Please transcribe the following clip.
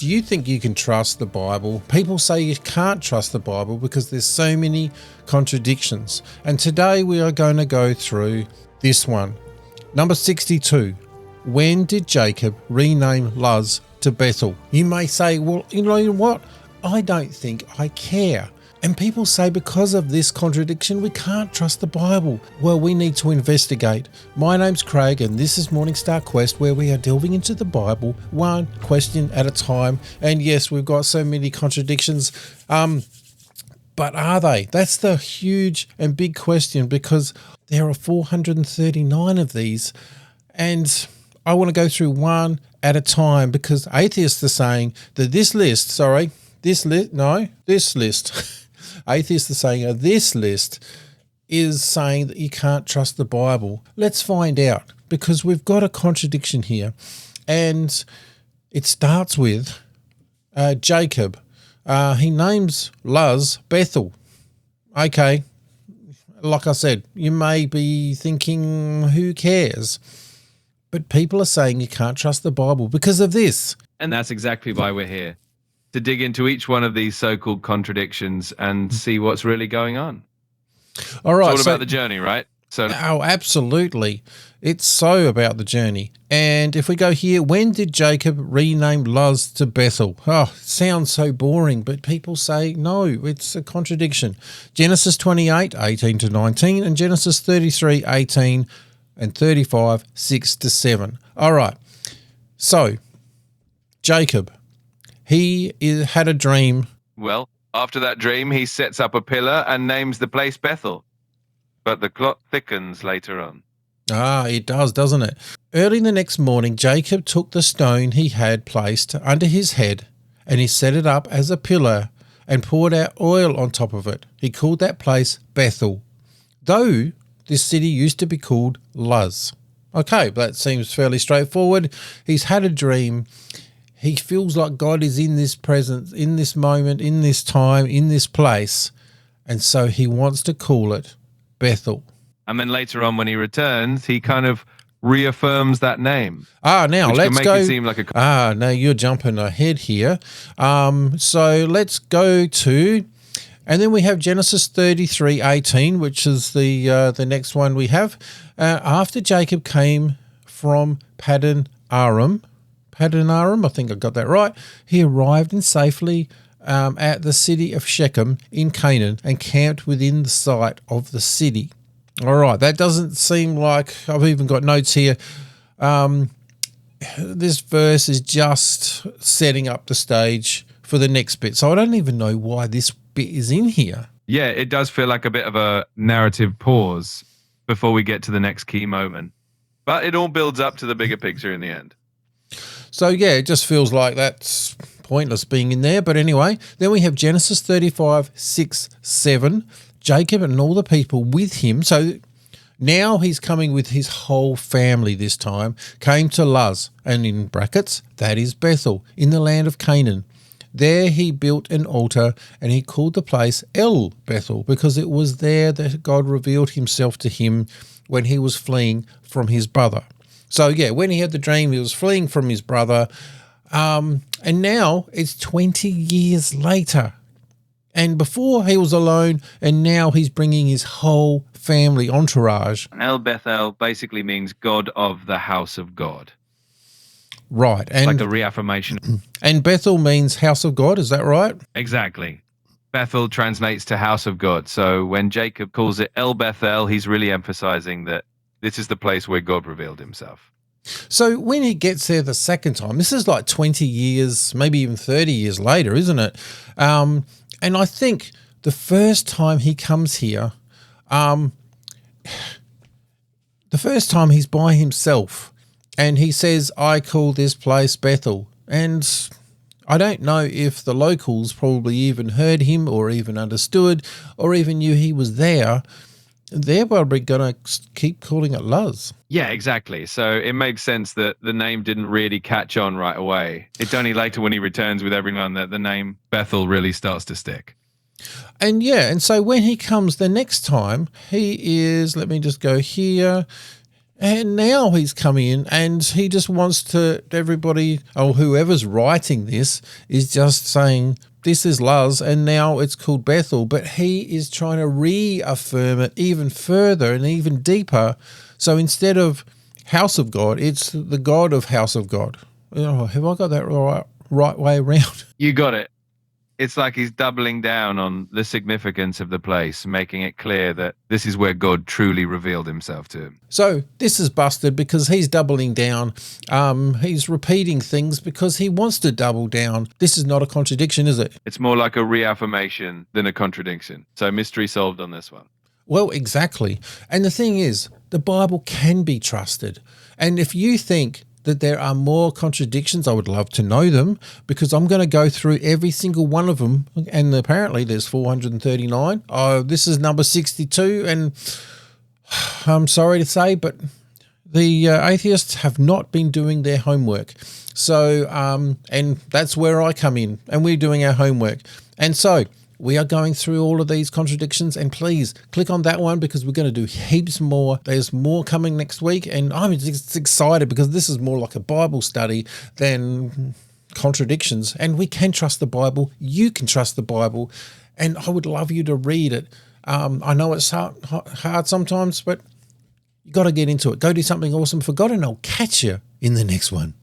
Do you think you can trust the Bible? People say you can't trust the Bible because there's so many contradictions. And today we are going to go through this one. Number 62. When did Jacob rename Luz to Bethel? You may say, well, you know what? I don't think I care. And people say because of this contradiction, we can't trust the Bible. Well, we need to investigate. My name's Craig, and this is Morning Star Quest, where we are delving into the Bible, one question at a time. And yes, we've got so many contradictions. But are they? That's the huge and big question, because there are 439 of these. And I want to go through one at a time, because atheists are saying that this list atheists are saying this list is saying that you can't trust the Bible. Let's find out, because we've got a contradiction here. And it starts with Jacob. He names Luz Bethel. Okay, like I said, you may be thinking, who cares? But people are saying you can't trust the Bible because of this. And that's exactly why we're here, to dig into each one of these so-called contradictions and see what's really going on. All right. It's all about the journey, right? Oh, absolutely. It's so about the journey. And if we go here, when did Jacob rename Luz to Bethel? Oh, it sounds so boring, but people say no, it's a contradiction. Genesis 28, 18 to 19, and Genesis 33, 18 and 35, 6 to 7. All right. So, Jacob, he had a dream. Well, after that dream, he sets up a pillar and names the place Bethel. But the plot thickens later on. Ah, it does, doesn't it? Early the next morning, Jacob took the stone he had placed under his head, and he set it up as a pillar and poured out oil on top of it. He called that place Bethel, though this city used to be called Luz. Okay, that seems fairly straightforward. He's had a dream. He feels like God is in this presence, in this moment, in this time, in this place. And so he wants to call it Bethel. And then later on when he returns, he kind of reaffirms that name. Now let's go. It seem like a... no, you're jumping ahead here. So let's go to, and then we have Genesis 33:18, which is the next one we have. After Jacob came from Paddan Aram, I think I got that right, he arrived in safely at the city of Shechem in Canaan and camped within the sight of the city. All right, that doesn't seem like, I've even got notes here. This verse is just setting up the stage for the next bit. So I don't even know why this bit is in here. Yeah, it does feel like a bit of a narrative pause before we get to the next key moment. But it all builds up to the bigger picture in the end. So yeah, it just feels like that's pointless being in there. But anyway, then we have Genesis 35, 6, 7. Jacob and all the people with him. So now he's coming with his whole family this time, came to Luz, and in brackets, that is Bethel, in the land of Canaan. There he built an altar, and he called the place El Bethel, because it was there that God revealed himself to him when he was fleeing from his brother. So yeah, when he had the dream, he was fleeing from his brother. And now it's 20 years later. And before he was alone, and now he's bringing his whole family entourage. El Bethel basically means God of the house of God. Right. And like a reaffirmation. And Bethel means house of God, is that right? Exactly. Bethel translates to house of God. So when Jacob calls it El Bethel, he's really emphasizing that this is the place where God revealed himself. So when he gets there the second time, this is like 20 years, maybe even 30 years later, isn't it? And I think the first time he comes here, the first time he's by himself, and he says, I call this place Bethel. And I don't know if the locals probably even heard him or even understood or even knew he was there. They're probably going to keep calling it Luz. Yeah, exactly. So it makes sense that the name didn't really catch on right away. It's only later when he returns with everyone that the name Bethel really starts to stick. And yeah, and so when he comes the next time, he is, let me just go here. And now he's coming in and he just wants to, everybody, or whoever's writing this is just saying, this is Luz, and now it's called Bethel. But he is trying to reaffirm it even further and even deeper. So instead of house of God, it's the God of house of God. Have I got that right way around? You got it. It's like he's doubling down on the significance of the place, making it clear that this is where God truly revealed himself to him. So this is busted because he's doubling down. He's repeating things because he wants to double down. This is not a contradiction, is it? It's more like a reaffirmation than a contradiction. So mystery solved on this one. Well, exactly. And the thing is, the Bible can be trusted. And if you think that there are more contradictions, I would love to know them, because I'm going to go through every single one of them. And apparently there's 439. This is number 62. And I'm sorry to say, but the atheists have not been doing their homework. So, and that's where I come in, and we're doing our homework. And so we are going through all of these contradictions, and please click on that one because we're going to do heaps more. There's more coming next week, and I'm just excited because this is more like a Bible study than contradictions, and we can trust the Bible. You can trust the Bible, and I would love you to read it. I know it's hard sometimes, but you got to get into it. Go do something awesome for God, and I'll catch you in the next one.